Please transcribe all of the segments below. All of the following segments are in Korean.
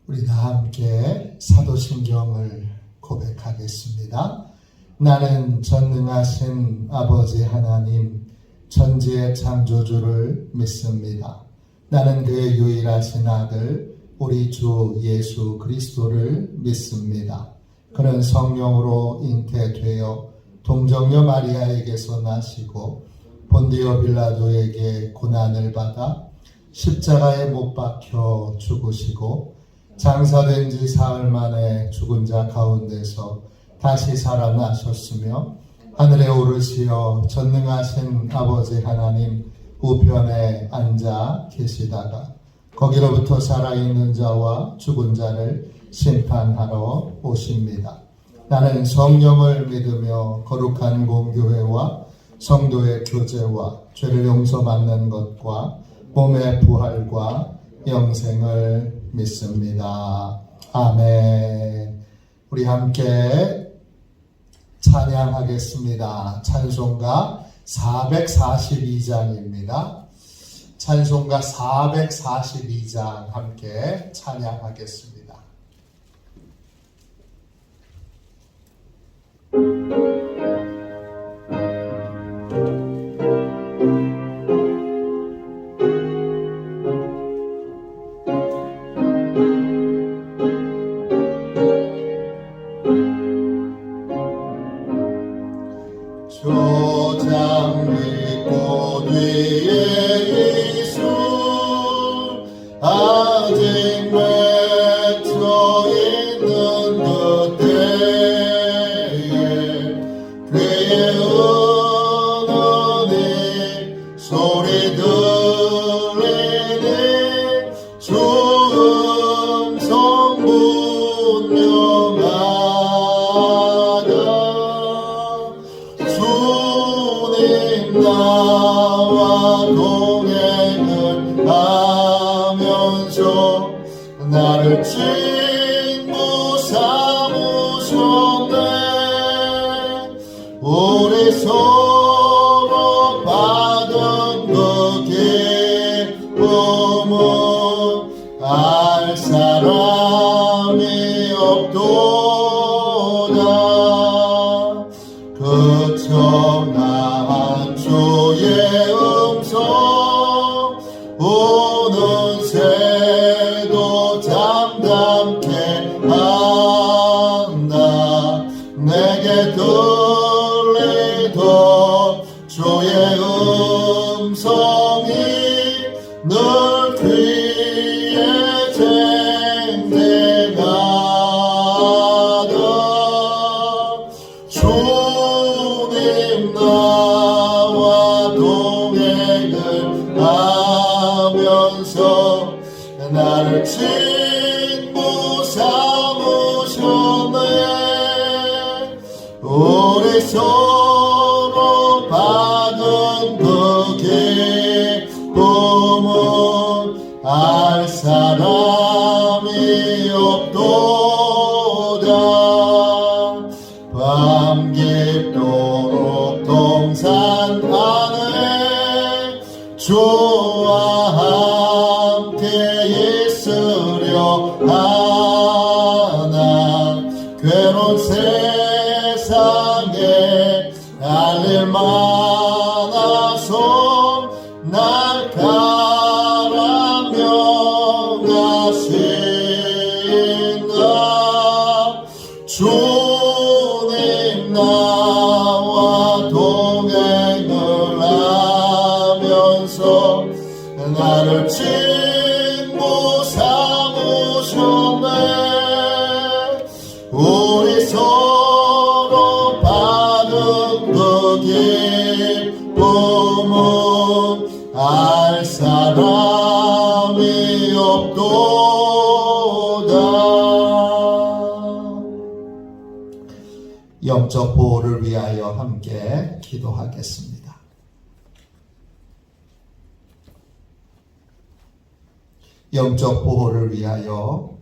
우리 다 함께 사도신경을 고백하겠습니다. 나는 전능하신 아버지 하나님 천지의 창조주를 믿습니다. 나는 그의 유일하신 아들 우리 주 예수 그리스도를 믿습니다. 그는 성령으로 잉태되어 동정녀 마리아에게서 나시고 본디오 빌라도에게 고난을 받아 십자가에 못 박혀 죽으시고 장사된 지 사흘 만에 죽은 자 가운데서 다시 살아나셨으며 하늘에 오르시어 전능하신 아버지 하나님 우편에 앉아 계시다가 거기로부터 살아있는 자와 죽은 자를 심판하러 오십니다. 나는 성령을 믿으며 거룩한 공교회와 성도의 교제와 죄를 용서받는 것과 몸의 부활과 영생을 믿습니다. 아멘. 우리 함께 찬양하겠습니다. 찬송가 442장입니다. 찬송가 442장 함께 찬양하겠습니다. 조장 믿고 뒤에 이수 아직 맺혀 있는 그때에 그의 은은히 소리 들리니 주 음성 분명하다. 주님 나와 동행을 하면서 나를 친구 삼으셨네. 우리 서로 받은 그 기쁨은 알 사람이 없도다. 그 청아한 주의 음성 우는 새도 잠잠케 한다. 내게 들리던 주의 음성이 늘 귀에 쟁쟁하다. 주님 나와 동행을 하면서 나를 친구 삼으셨네. 우리 서로 받은 그 기쁨은 알 사람이 없도다. 밤 깊도록 동산 안에 주와 함께 있으려 하나. 괴로운 세상에 할 일 많아서 날 가라 명하신다. 주님 나와 동행을 하면서 나를 친구 삼으셨네. 우리 서로 받은 그 기쁨은 알 사람이 없도다. 영적 보호를 위하여 함께 기도하겠습니다. 영적 보호를 위하여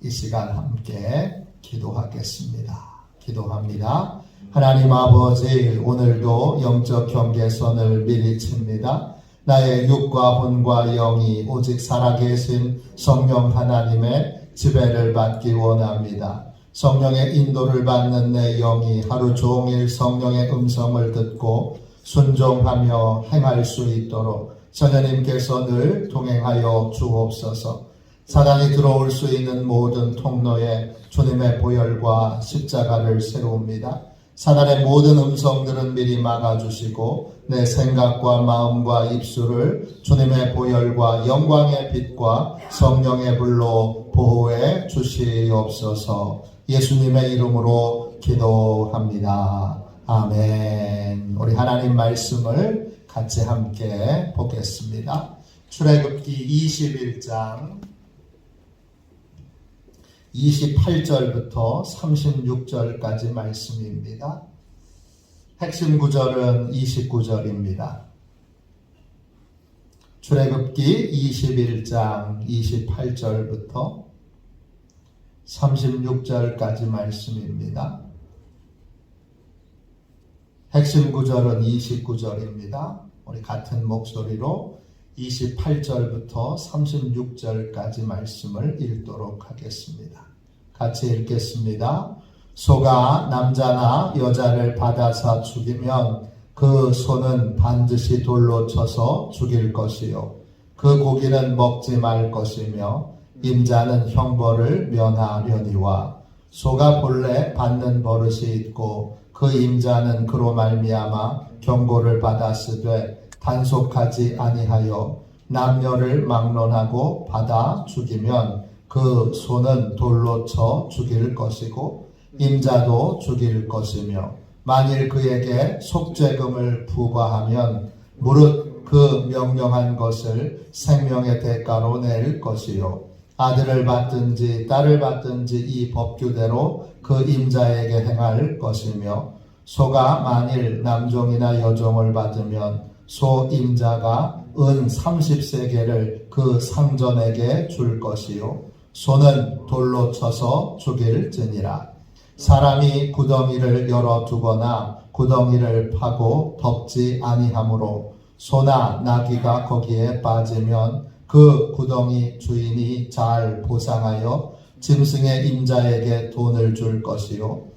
이 시간 함께 기도하겠습니다. 기도합니다. 하나님 아버지, 오늘도 영적 경계선을 미리 칩니다. 나의 육과魂과 영이 오직 살아계신 성령 하나님의 지배를 받기 원합니다. 성령의 인도를 받는 내 영이 하루 종일 성령의 음성을 듣고 순종하며 행할 수 있도록 성령님께서 늘 동행하여 주옵소서. 사단이 들어올 수 있는 모든 통로에 주님의 보혈과 십자가를 세웁니다. 사단의 모든 음성들은 미리 막아주시고 내 생각과 마음과 입술을 주님의 보혈과 영광의 빛과 성령의 불로 보호해 주시옵소서. 예수님의 이름으로 기도합니다. 아멘. 우리 하나님 말씀을 같이 함께 보겠습니다. 출애굽기 21장 28절부터 36절까지 말씀입니다. 핵심 구절은 29절입니다. 출애굽기 21장 28절부터 36절까지 말씀입니다. 핵심 구절은 29절입니다. 우리 같은 목소리로 28절부터 36절까지 말씀을 읽도록 하겠습니다. 같이 읽겠습니다. 소가 남자나 여자를 받아서 죽이면 그 소는 반드시 돌로 쳐서 죽일 것이요 그 고기는 먹지 말 것이며 임자는 형벌을 면하려니와 소가 본래 받는 버릇이 있고 그 임자는 그로 말미암아 경고를 받았으되 단속하지 아니하여 남녀를 막론하고 받아 죽이면 그 소는 돌로 쳐 죽일 것이고 임자도 죽일 것이며 만일 그에게 속죄금을 부과하면 무릇 그 명령한 것을 생명의 대가로 낼 것이요 아들을 받든지 딸을 받든지 이 법규대로 그 임자에게 행할 것이며 소가 만일 남종이나 여종을 받으면 소 임자가 은 30세겔을 그 상전에게 줄 것이요 소는 돌로 쳐서 죽일지니라. 사람이 구덩이를 열어두거나 구덩이를 파고 덮지 아니하므로 소나 나귀가 거기에 빠지면 그 구덩이 주인이 잘 보상하여 짐승의 임자에게 돈을 줄 것이요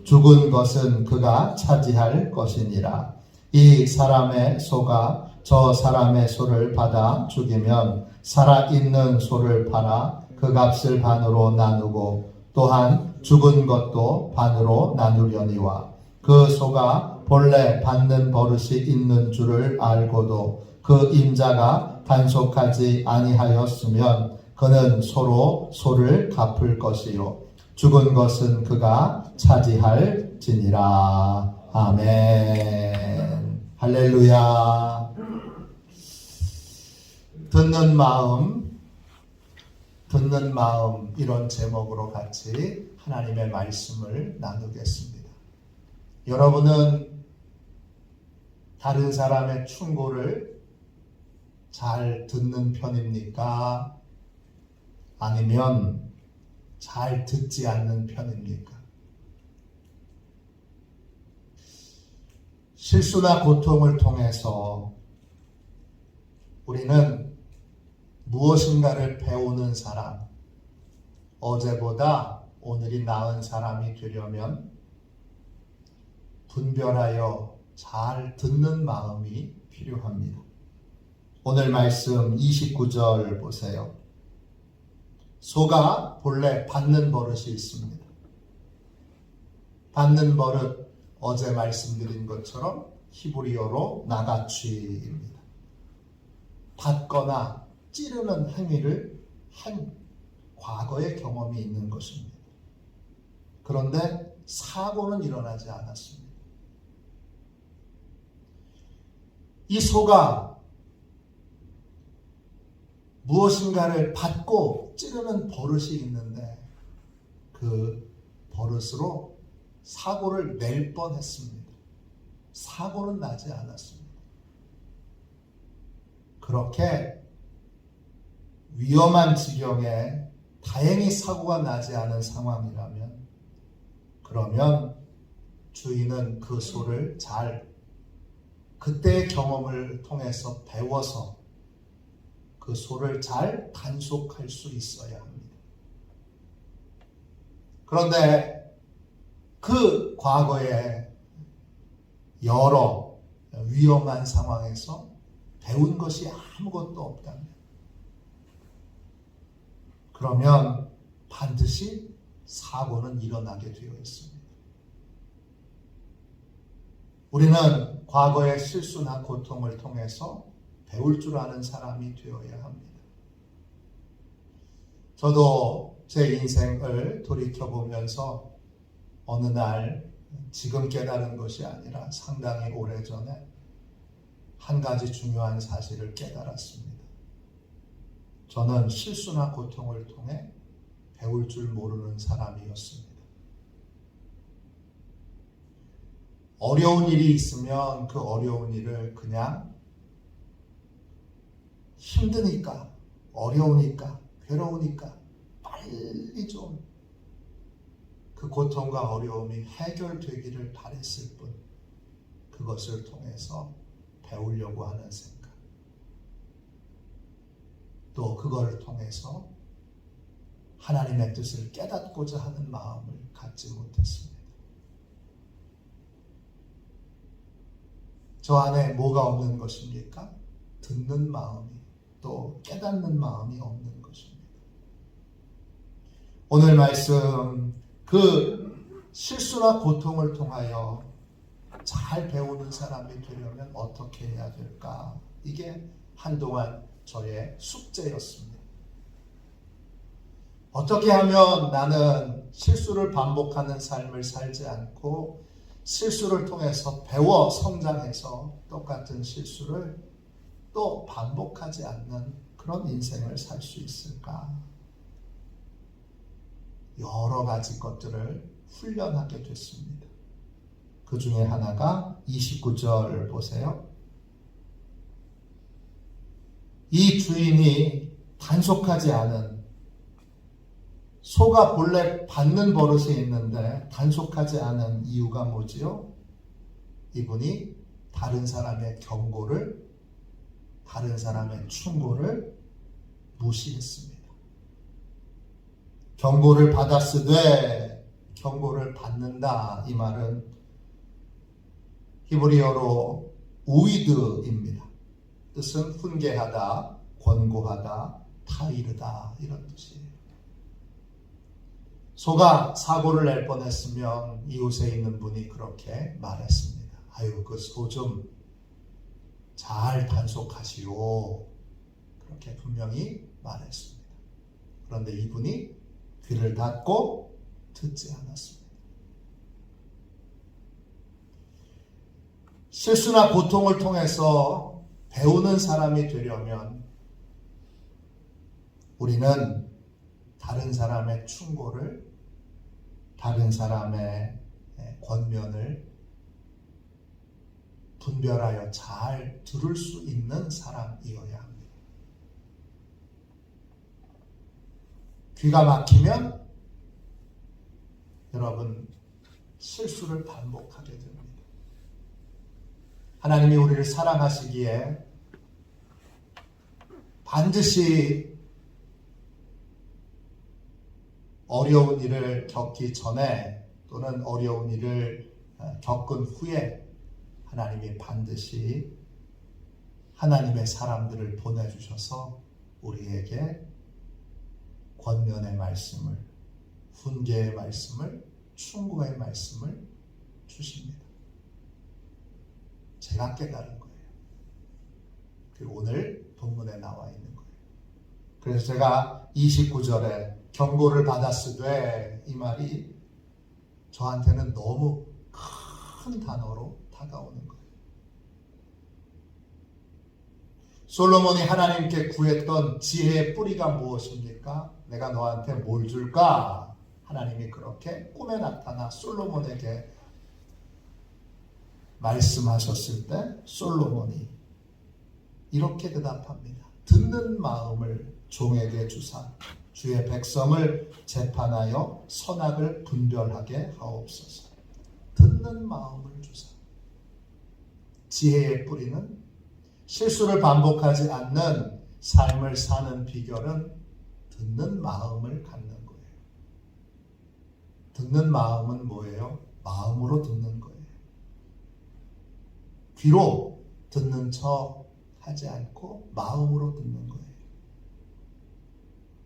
죽은 것은 그가 차지할 것이니라. 이 사람의 소가 저 사람의 소를 받아 죽이면 살아있는 소를 팔아 그 값을 반으로 나누고 또한 죽은 것도 반으로 나누려니와 그 소가 본래 받는 버릇이 있는 줄을 알고도 그 임자가 단속하지 아니하였으면 그는 소로 소를 갚을 것이요 죽은 것은 그가 차지할지니라. 아멘. 할렐루야. 듣는 마음 이런 제목으로 같이 하나님의 말씀을 나누겠습니다. 여러분은 다른 사람의 충고를 잘 듣는 편입니까? 아니면 잘 듣지 않는 편입니까? 실수나 고통을 통해서 우리는 무엇인가를 배우는 사람, 어제보다 오늘이 나은 사람이 되려면 분별하여 잘 듣는 마음이 필요합니다. 오늘 말씀 29절 보세요. 소가 본래 받는 버릇이 있습니다. 받는 버릇, 어제 말씀드린 것처럼 히브리어로 나가취입니다. 받거나 찌르는 행위를 한 과거의 경험이 있는 것입니다. 그런데 사고는 일어나지 않았습니다. 이 소가 무엇인가를 받고 찌르는 버릇이 있는데 그 버릇으로 사고를 낼 뻔했습니다. 사고는 나지 않았습니다. 그렇게 위험한 지경에 다행히 사고가 나지 않은 상황이라면 그러면 주인은 그 소를 잘 그때의 경험을 통해서 배워서 그 소를 잘 단속할 수 있어야 합니다. 그런데 그 과거에 여러 위험한 상황에서 배운 것이 아무것도 없다면, 그러면 반드시 사고는 일어나게 되어 있습니다. 우리는 과거의 실수나 고통을 통해서 배울 줄 아는 사람이 되어야 합니다. 저도 제 인생을 돌이켜보면서 어느 날 지금 깨달은 것이 아니라 상당히 오래전에 한 가지 중요한 사실을 깨달았습니다. 저는 실수나 고통을 통해 배울 줄 모르는 사람이었습니다. 어려운 일이 있으면 그 어려운 일을 그냥 힘드니까, 어려우니까, 괴로우니까 빨리 좀 그 고통과 어려움이 해결되기를 바랬을 뿐, 그것을 통해서 배우려고 하는 생각, 또 그걸 통해서 하나님의 뜻을 깨닫고자 하는 마음을 갖지 못했습니다. 저 안에 뭐가 없는 것입니까? 듣는 마음이, 또 깨닫는 마음이 없는 것입니다. 오늘 말씀, 그 실수나 고통을 통하여 잘 배우는 사람이 되려면 어떻게 해야 될까? 이게 한동안 저의 숙제였습니다. 어떻게 하면 나는 실수를 반복하는 삶을 살지 않고 실수를 통해서 배워 성장해서 똑같은 실수를 또 반복하지 않는 그런 인생을 살 수 있을까? 여러 가지 것들을 훈련하게 됐습니다. 그 중에 하나가 29절 보세요. 이 주인이 단속하지 않은, 소가 본래 받는 버릇이 있는데 단속하지 않은 이유가 뭐지요? 이분이 다른 사람의 경고를, 다른 사람의 충고를 무시했습니다. 경고를 받았으되 경고를 받는다, 이 말은 히브리어로 우이드입니다. 뜻은 훈계하다, 권고하다, 타이르다, 이런 뜻이에요. 소가 사고를 낼 뻔했으면 이웃에 있는 분이 그렇게 말했습니다. 아유, 그 소 좀 잘 단속하시오, 그렇게 분명히 말했습니다. 그런데 이분이 귀를 닫고 듣지 않았습니다. 실수나 고통을 통해서 배우는 사람이 되려면 우리는 다른 사람의 충고를, 다른 사람의 권면을 분별하여 잘 들을 수 있는 사람이어야 합니다. 귀가 막히면 여러분 실수를 반복하게 됩니다. 하나님이 우리를 사랑하시기에 반드시 어려운 일을 겪기 전에 또는 어려운 일을 겪은 후에 하나님이 반드시 하나님의 사람들을 보내주셔서 우리에게 권면의 말씀을, 훈계의 말씀을, 충고의 말씀을 주십니다. 제가 깨달은 거예요. 그리고 오늘 본문에 나와 있는 거예요. 그래서 제가 29절에 경고를 받았으되, 이 말이 저한테는 너무 큰 단어로 다가오는 거예요. 솔로몬이 하나님께 구했던 지혜의 뿌리가 무엇입니까? 내가 너한테 뭘 줄까? 하나님이 그렇게 꿈에 나타나 솔로몬에게 말씀하셨을 때 솔로몬이 이렇게 대답합니다. 듣는 마음을 종에게 주사 주의 백성을 재판하여 선악을 분별하게 하옵소서. 듣는 마음을 주사. 지혜의 뿌리는 실수를 반복하지 않는 삶을 사는 비결은 듣는 마음을 갖는 거예요. 듣는 마음은 뭐예요? 마음으로 듣는 거예요. 귀로 듣는 척 하지 않고 마음으로 듣는 거예요.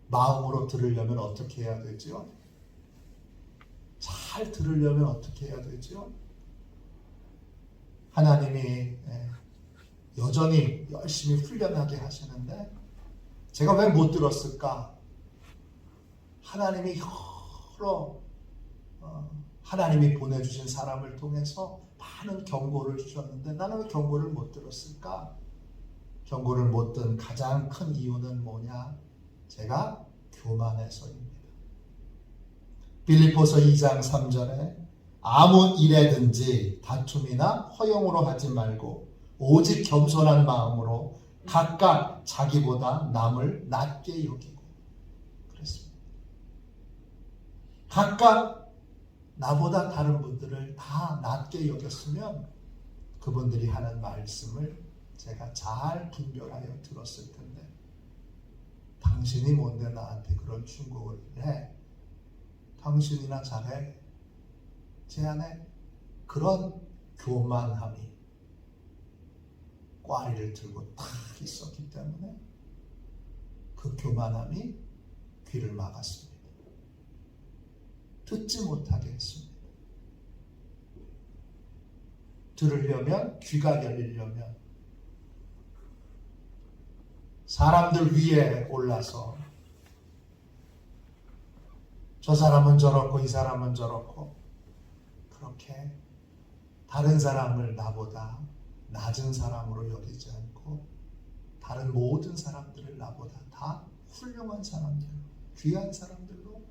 마음으로 들으려면 어떻게 해야 되죠? 잘 들으려면 어떻게 해야 되죠? 하나님이 여전히 열심히 훈련하게 하시는데 제가 왜 못 들었을까? 하나님이 여러 하나님이 보내주신 사람을 통해서 많은 경고를 주셨는데 나는 왜 경고를 못 들었을까? 경고를 못 든 가장 큰 이유는 뭐냐? 제가 교만해서입니다. 빌립보서 2장 3절에 아무 일에든지 다툼이나 허용으로 하지 말고 오직 겸손한 마음으로 각각 자기보다 남을 낮게 여기고 그랬습니다. 각각 나보다 다른 분들을 다 낮게 여겼으면 그분들이 하는 말씀을 제가 잘 분별하여 들었을 텐데 당신이 뭔데 나한테 그런 충고를 해? 당신이나 잘해. 제 안에 그런 교만함이 꽈리를 들고 탁 있었기 때문에 그 교만함이 귀를 막았습니다. 듣지 못하게 했습니다. 들으려면 귀가 열리려면 사람들 위에 올라서 저 사람은 저렇고 이 사람은 저렇고 그렇게 다른 사람을 나보다 낮은 사람으로 여기지 않고 다른 모든 사람들을 나보다 다 훌륭한 사람들, 귀한 사람들로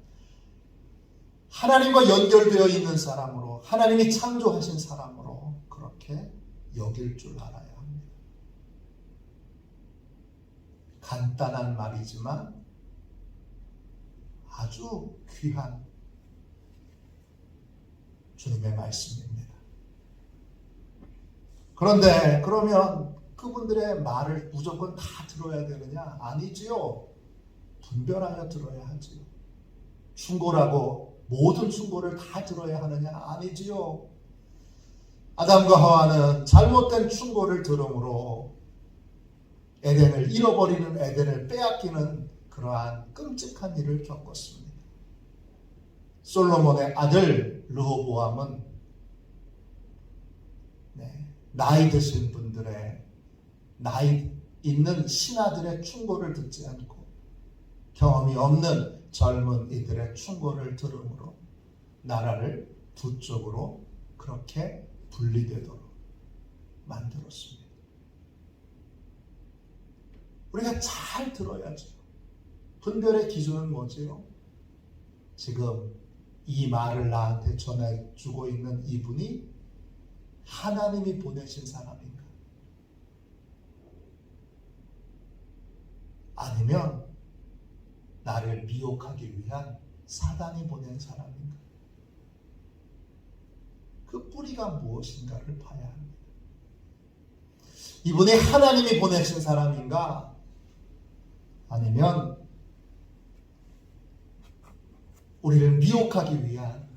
하나님과 연결되어 있는 사람으로 하나님이 창조하신 사람으로 그렇게 여길 줄 알아야 합니다. 간단한 말이지만 아주 귀한 주님의 말씀입니다. 그런데 그러면 그분들의 말을 무조건 다 들어야 되느냐? 아니지요. 분별하여 들어야 하지요. 충고라고 모든 충고를 다 들어야 하느냐? 아니지요. 아담과 하와는 잘못된 충고를 들음으로 에덴을 잃어버리는 에덴을 빼앗기는 그러한 끔찍한 일을 겪었습니다. 솔로몬의 아들 르호보암은 나이 드신 분들의 나이 있는 신하들의 충고를 듣지 않고 경험이 없는 젊은 이들의 충고를 들음으로 나라를 두 쪽으로 그렇게 분리되도록 만들었습니다. 우리가 잘 들어야죠. 분별의 기준은 뭐지요? 지금 이 말을 나한테 전해주고 있는 이분이 하나님이 보내신 사람인가? 아니면 나를 미혹하기 위한 사단이 보낸 사람인가? 그 뿌리가 무엇인가를 봐야 합니다. 이분이 하나님이 보내신 사람인가? 아니면 우리를 미혹하기 위한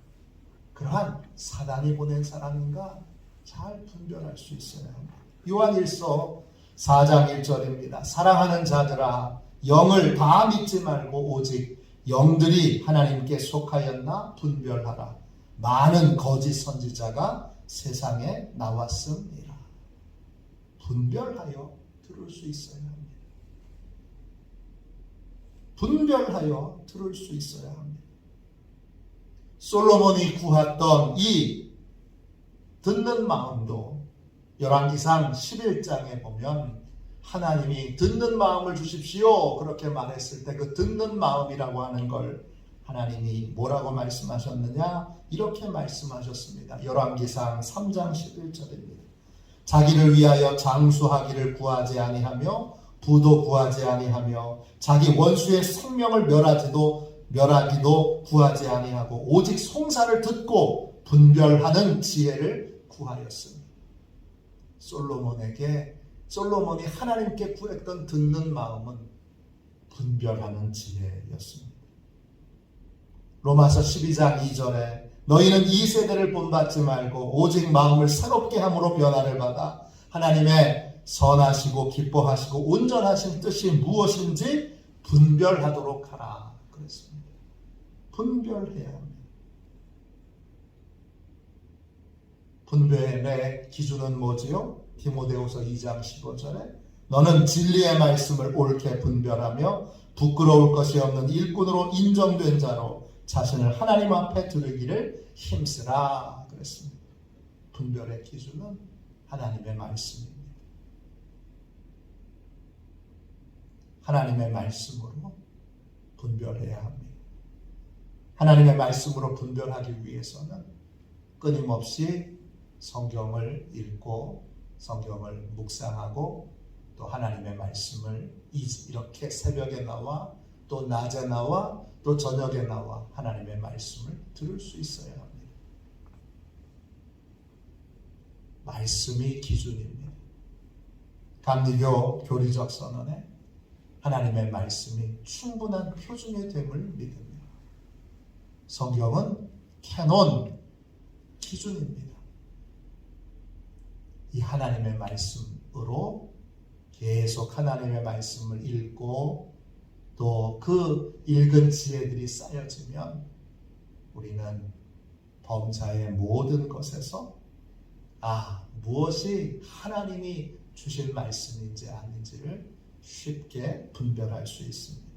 그러한 사단이 보낸 사람인가? 잘 분별할 수 있어야 합니다. 요한일서 4장 1절입니다. 사랑하는 자들아 영을 다 믿지 말고 오직 영들이 하나님께 속하였나 분별하라. 많은 거짓 선지자가 세상에 나왔음이라. 분별하여 들을 수 있어야 합니다. 분별하여 들을 수 있어야 합니다. 솔로몬이 구했던 이 듣는 마음도 열왕기상 11장에 보면 하나님이 듣는 마음을 주십시오 그렇게 말했을 때 그 듣는 마음이라고 하는 걸 하나님이 뭐라고 말씀하셨느냐? 이렇게 말씀하셨습니다. 열왕기상 3장 11절입니다. 자기를 위하여 장수하기를 구하지 아니하며 부도 구하지 아니하며 자기 원수의 생명을 멸하기도 구하지 아니하고 오직 송사를 듣고 분별하는 지혜를 구하였습니다. 솔로몬이 하나님께 구했던 듣는 마음은 분별하는 지혜였습니다. 로마서 12장 2절에 너희는 이 세대를 본받지 말고 오직 마음을 새롭게 함으로 변화를 받아 하나님의 선하시고 기뻐하시고 온전하신 뜻이 무엇인지 분별하도록 하라 그랬습니다. 분별해야 합니다. 분별의 기준은 뭐지요? 디모데후서 2장 15절에 너는 진리의 말씀을 옳게 분별하며 부끄러울 것이 없는 일꾼으로 인정된 자로 자신을 하나님 앞에 두르기를 힘쓰라 그랬습니다. 분별의 기준은 하나님의 말씀입니다. 하나님의 말씀으로 분별해야 합니다. 하나님의 말씀으로 분별하기 위해서는 끊임없이 성경을 읽고 성경을 묵상하고 또 하나님의 말씀을 이렇게 새벽에 나와 또 낮에 나와 또 저녁에 나와 하나님의 말씀을 들을 수 있어야 합니다. 말씀이 기준입니다. 감리교 교리적 선언에 하나님의 말씀이 충분한 표준이 됨을 믿습니다. 성경은 캐논 기준입니다. 이 하나님의 말씀으로 계속 하나님의 말씀을 읽고 또 그 읽은 지혜들이 쌓여지면 우리는 범사의 모든 것에서 무엇이 하나님이 주신 말씀인지 아닌지를 쉽게 분별할 수 있습니다.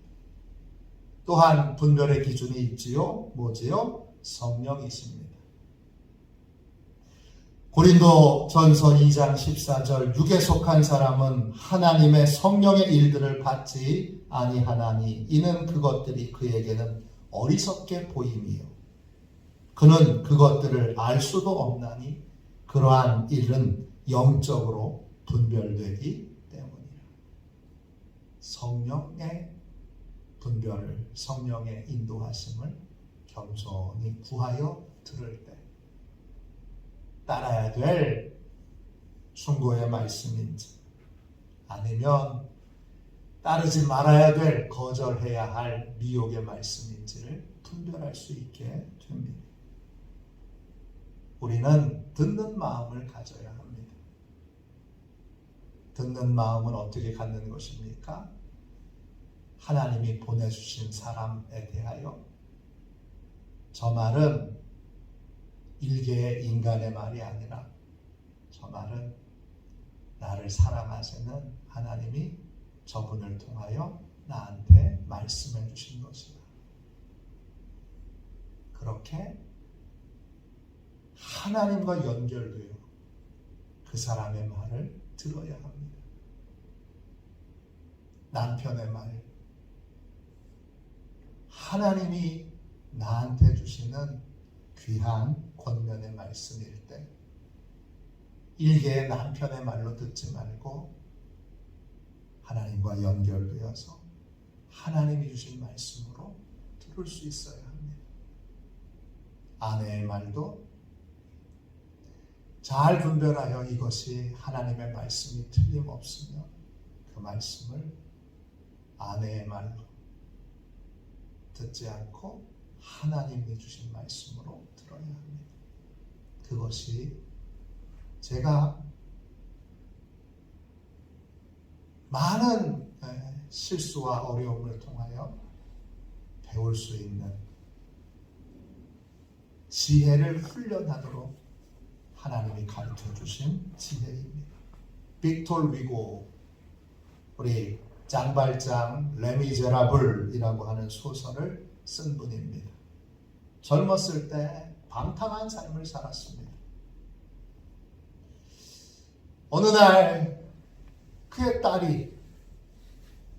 또한 분별의 기준이 있지요. 뭐지요? 성령이십니다. 고린도 전서 2장 14절 육에 속한 사람은 하나님의 성령의 일들을 받지 아니하나니 이는 그것들이 그에게는 어리석게 보임이요 그는 그것들을 알 수도 없나니 그러한 일은 영적으로 분별되기 때문이라. 성령의 분별을 성령의 인도하심을 겸손히 구하여 들을 때 따라야 될 충고의 말씀인지 아니면 따르지 말아야 될 거절해야 할 미혹의 말씀인지를 분별할 수 있게 됩니다. 우리는 듣는 마음을 가져야 합니다. 듣는 마음은 어떻게 갖는 것입니까? 하나님이 보내주신 사람에 대하여 저 말은 일개의 인간의 말이 아니라 저 말은 나를 사랑하시는 하나님이 저분을 통하여 나한테 말씀해 주신 것이다. 그렇게 하나님과 연결되어 그 사람의 말을 들어야 합니다. 남편의 말, 하나님이 나한테 주시는 귀한 권면의 말씀일 때 일개의 남편의 말로 듣지 말고 하나님과 연결되어서 하나님이 주신 말씀으로 들을 수 있어야 합니다. 아내의 말도 잘 분별하여 이것이 하나님의 말씀이 틀림없으면 그 말씀을 아내의 말로 듣지 않고 하나님이 주신 말씀으로 들어야 합니다. 그것이 제가 많은 실수와 어려움을 통하여 배울 수 있는 지혜를 훈련하도록 하나님이 가르쳐 주신 지혜입니다. 빅톨 위고 우리 장발장 레미제라블이라고 하는 소설을 쓴 분입니다. 젊었을 때 방탕한 삶을 살았습니다. 어느 날 그의 딸이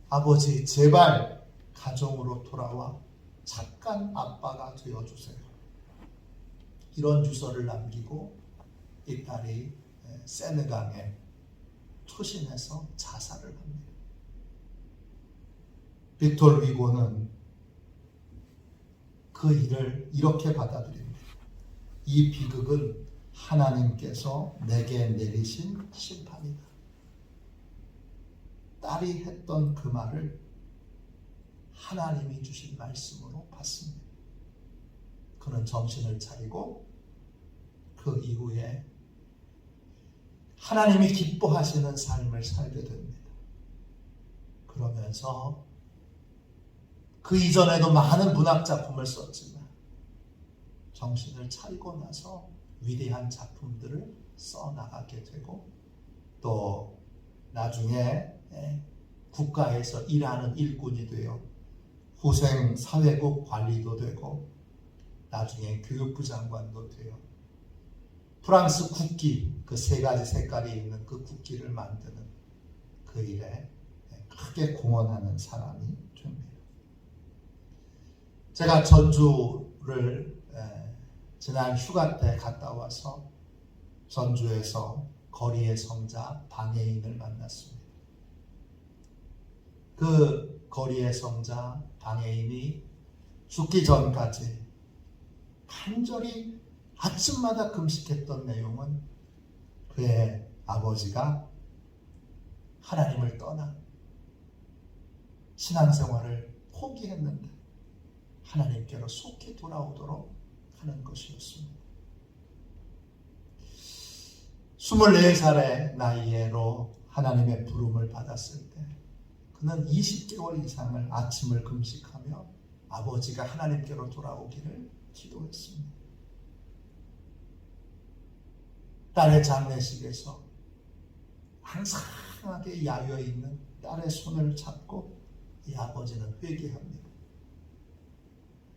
아버지 제발 가정으로 돌아와 잠깐 아빠가 되어주세요. 이런 주소를 남기고 이 딸이 세느강에 투신해서 자살을 합니다. 빅톨 위고는 그 일을 이렇게 받아들입니다. 이 비극은 하나님께서 내게 내리신 심판이다. 딸이 했던 그 말을 하나님이 주신 말씀으로 받습니다. 그는 정신을 차리고 그 이후에 하나님이 기뻐하시는 삶을 살게 됩니다. 그러면서 그 이전에도 많은 문학 작품을 썼지만 정신을 차리고 나서 위대한 작품들을 써나가게 되고 또 나중에 국가에서 일하는 일꾼이 되어 후생 사회국 관리도 되고 나중에 교육부 장관도 되어 프랑스 국기 그 세 가지 색깔이 있는 그 국기를 만드는 그 일에 크게 공헌하는 사람이 됩니다. 제가 전주를 지난 휴가 때 갔다 와서 전주에서 거리의 성자 방해인을 만났습니다. 그 거리의 성자 방해인이 죽기 전까지 간절히 아침마다 금식했던 내용은 그의 아버지가 하나님을 떠나 신앙생활을 포기했는데 하나님께로 속히 돌아오도록 하는 것이었습니다. 24살의 나이로 하나님의 부름을 받았을 때 그는 20개월 이상을 아침을 금식하며 아버지가 하나님께로 돌아오기를 기도했습니다. 딸의 장례식에서 항상하게 야여있는 딸의 손을 잡고 이 아버지는 회개합니다.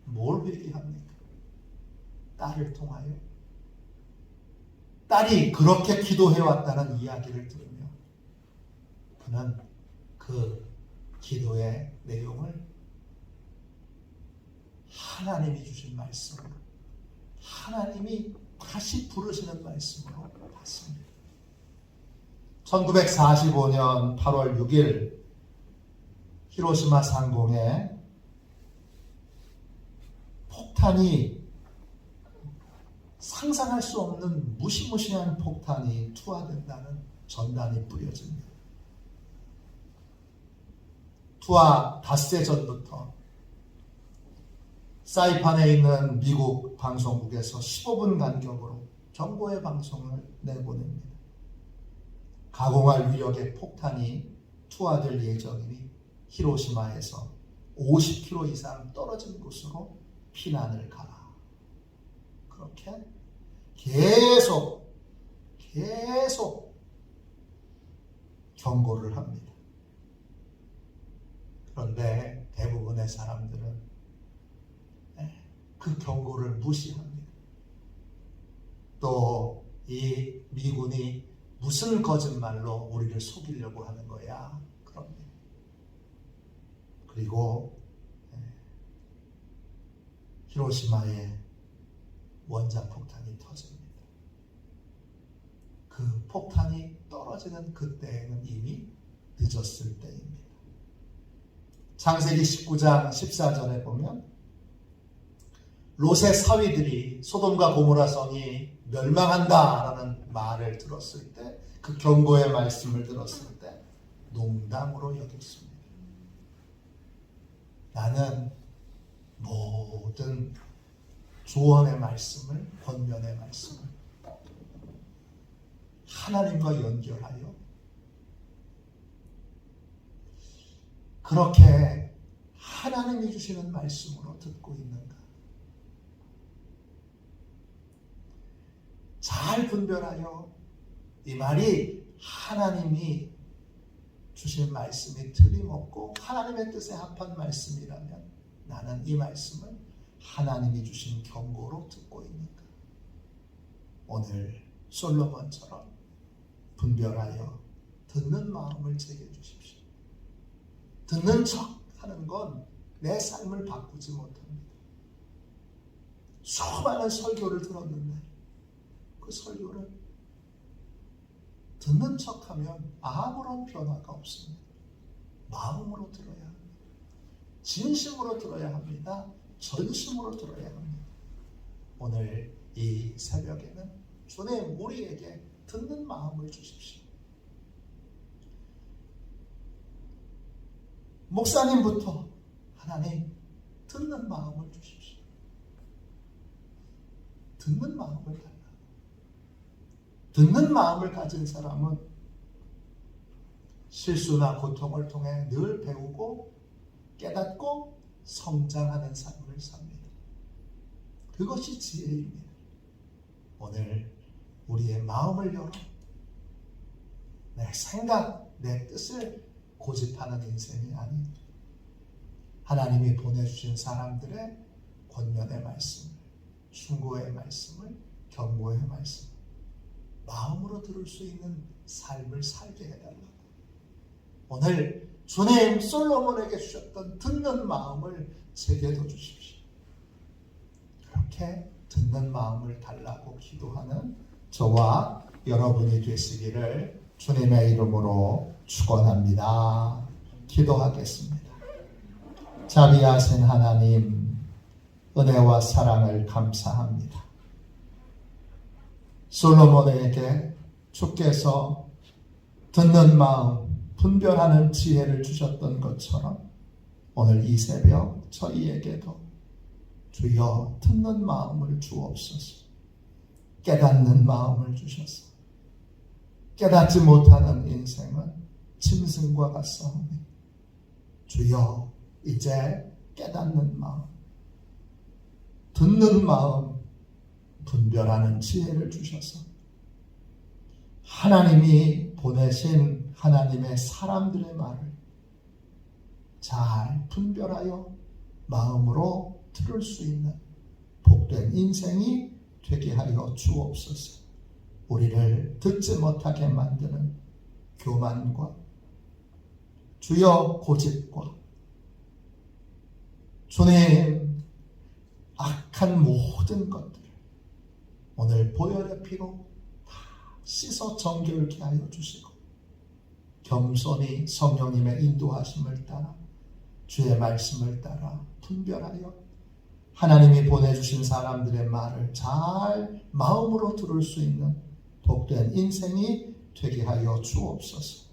뭘 회개합니까? 딸을 통하여 딸이 그렇게 기도해왔다는 이야기를 들으며 그는 그 기도의 내용을 하나님이 주신 말씀으로 하나님이 다시 부르시는 말씀으로 봤습니다. 1945년 8월 6일 히로시마 상공에 폭탄이 상상할 수 없는 무시무시한 폭탄이 투하된다는 전단이 뿌려집니다. 투하 닷새 전부터 사이판에 있는 미국 방송국에서 15분 간격으로 경고의 방송을 내보냅니다. 가공할 위력의 폭탄이 투하될 예정이니 히로시마에서 50km 이상 떨어진 곳으로 피난을 가라. 그렇게 계속 경고를 합니다. 그런데 대부분의 사람들은 그 경고를 무시합니다. 또 이 미군이 무슨 거짓말로 우리를 속이려고 하는 거야? 그럽니다. 그리고 히로시마에 원자폭탄이 터집니다. 그 폭탄이 떨어지는 그때에는 이미 늦었을 때입니다. 창세기 19장 14절에 보면 롯의 사위들이 소돔과 고모라 성이 멸망한다라는 말을 들었을 때, 그 경고의 말씀을 들었을 때 농담으로 여겼습니다. 나는 모든 조언의 말씀을, 권면의 말씀을 하나님과 연결하여 그렇게 하나님이 주시는 말씀으로 듣고 있는가? 잘 분별하여 이 말이 하나님이 주신 말씀이 틀림없고 하나님의 뜻에 합한 말씀이라면 나는 이 말씀을 하나님이 주신 경고로 듣고 있는가? 오늘 솔로몬처럼 분별하여 듣는 마음을 제게 주십시오. 듣는 척 하는 건 내 삶을 바꾸지 못합니다. 수많은 설교를 들었는데 그 설교를 듣는 척하면 아무런 변화가 없습니다. 마음으로 들어야 합니다. 진심으로 들어야 합니다. 전심으로 들어야 합니다. 오늘 이 새벽에는 주님 우리에게 듣는 마음을 주십시오. 목사님부터 하나님 듣는 마음을 주십시오. 듣는 마음을 달라. 듣는 마음을 가진 사람은 실수나 고통을 통해 늘 배우고 깨닫고 성장하는 삶을 삽니다. 그것이 지혜입니다. 오늘 우리의 마음을 열어 내 생각, 내 뜻을 고집하는 인생이 아닌 하나님이 보내주신 사람들의 권면의 말씀을, 충고의 말씀을, 경고의 말씀을 마음으로 들을 수 있는 삶을 살게 해달라고. 오늘 주님 솔로몬에게 주셨던 듣는 마음을 제게도 주십시오. 그렇게 듣는 마음을 달라고 기도하는 저와 여러분이 되시기를 주님의 이름으로 축원합니다. 기도하겠습니다. 자비하신 하나님, 은혜와 사랑을 감사합니다. 솔로몬에게 주께서 듣는 마음, 분별하는 지혜를 주셨던 것처럼 오늘 이 새벽 저희에게도 주여 듣는 마음을 주옵소서. 깨닫는 마음을 주셔서 깨닫지 못하는 인생은 짐승과 같사오니 주여 이제 깨닫는 마음, 듣는 마음, 분별하는 지혜를 주셔서 하나님이 보내신 하나님의 사람들의 말을 잘 분별하여 마음으로 들을 수 있는 복된 인생이 되게 하여 주옵소서. 우리를 듣지 못하게 만드는 교만과 주여 고집과 주님 악한 모든 것들을 오늘 보혈의 피로 다 씻어 정결케 하여 주시고 겸손히 성령님의 인도하심을 따라 주의 말씀을 따라 분별하여 하나님이 보내주신 사람들의 말을 잘 마음으로 들을 수 있는 복된 인생이 되게 하여 주옵소서.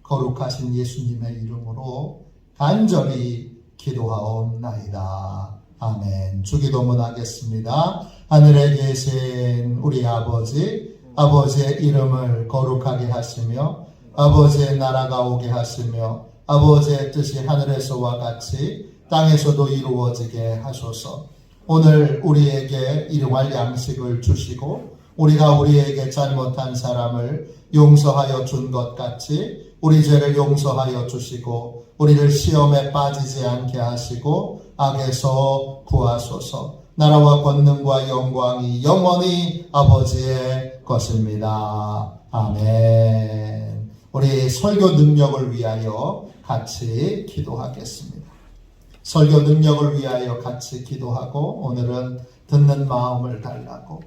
거룩하신 예수님의 이름으로 간절히 기도하옵나이다. 아멘. 주기도문 하겠습니다. 하늘에 계신 우리 아버지, 아버지의 이름을 거룩하게 하시며 아버지의 나라가 오게 하시며 아버지의 뜻이 하늘에서와 같이 땅에서도 이루어지게 하소서. 오늘 우리에게 일용할 양식을 주시고 우리가 우리에게 잘못한 사람을 용서하여 준 것 같이 우리 죄를 용서하여 주시고 우리를 시험에 빠지지 않게 하시고 악에서 구하소서. 나라와 권능과 영광이 영원히 아버지의 것입니다. 아멘. 우리 설교 능력을 위하여 같이 기도하겠습니다. 설교 능력을 위하여 같이 기도하고 오늘은 듣는 마음을 달라고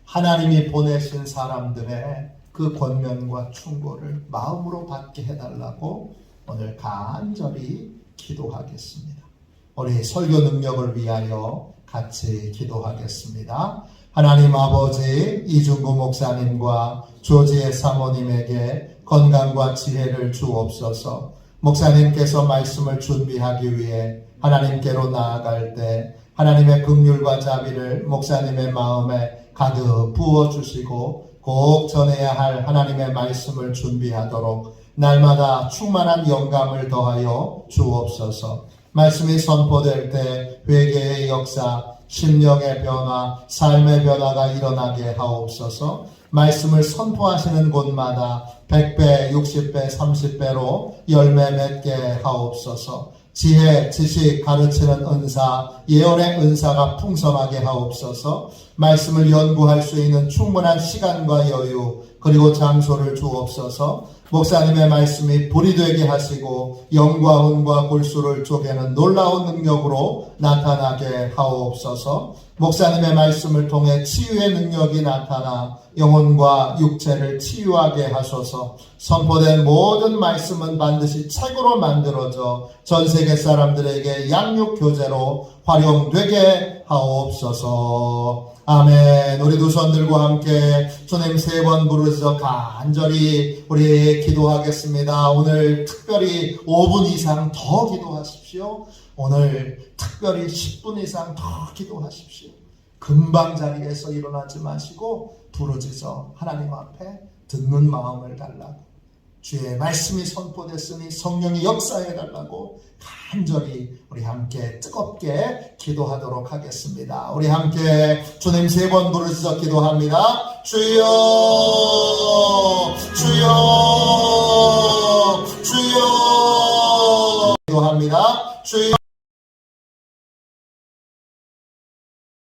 하나님이 보내신 사람들의 그 권면과 충고를 마음으로 받게 해달라고 오늘 간절히 기도하겠습니다. 우리 설교 능력을 위하여 같이 기도하겠습니다. 하나님 아버지, 이중구 목사님과 조지의 사모님에게 건강과 지혜를 주옵소서. 목사님께서 말씀을 준비하기 위해 하나님께로 나아갈 때 하나님의 긍휼과 자비를 목사님의 마음에 가득 부어주시고 꼭 전해야 할 하나님의 말씀을 준비하도록 날마다 충만한 영감을 더하여 주옵소서. 말씀이 선포될 때 회개의 역사, 심령의 변화, 삶의 변화가 일어나게 하옵소서. 말씀을 선포하시는 곳마다 100배, 60배, 30배로 열매 맺게 하옵소서. 지혜, 지식, 가르치는 은사, 예언의 은사가 풍성하게 하옵소서. 말씀을 연구할 수 있는 충분한 시간과 여유, 그리고 장소를 주옵소서. 목사님의 말씀이 불이 되게 하시고 영과 혼과 골수를 쪼개는 놀라운 능력으로 나타나게 하옵소서. 목사님의 말씀을 통해 치유의 능력이 나타나 영혼과 육체를 치유하게 하소서. 선포된 모든 말씀은 반드시 책으로 만들어져 전 세계 사람들에게 양육 교재로 활용되게 하옵소서. 아멘. 우리 두 손 들고 함께 주님 3번 부르짖어 간절히 우리 기도하겠습니다. 오늘 특별히 5분 이상 더 기도하십시오. 오늘 특별히 10분 이상 더 기도하십시오. 금방 자리에서 일어나지 마시고 부르짖어 하나님 앞에 듣는 마음을 달라고, 주의 말씀이 선포됐으니 성령이 역사해 달라고 간절히 우리 함께 뜨겁게 기도하도록 하겠습니다. 우리 함께 주님 3번 부르짖어 기도합니다. 주여 주여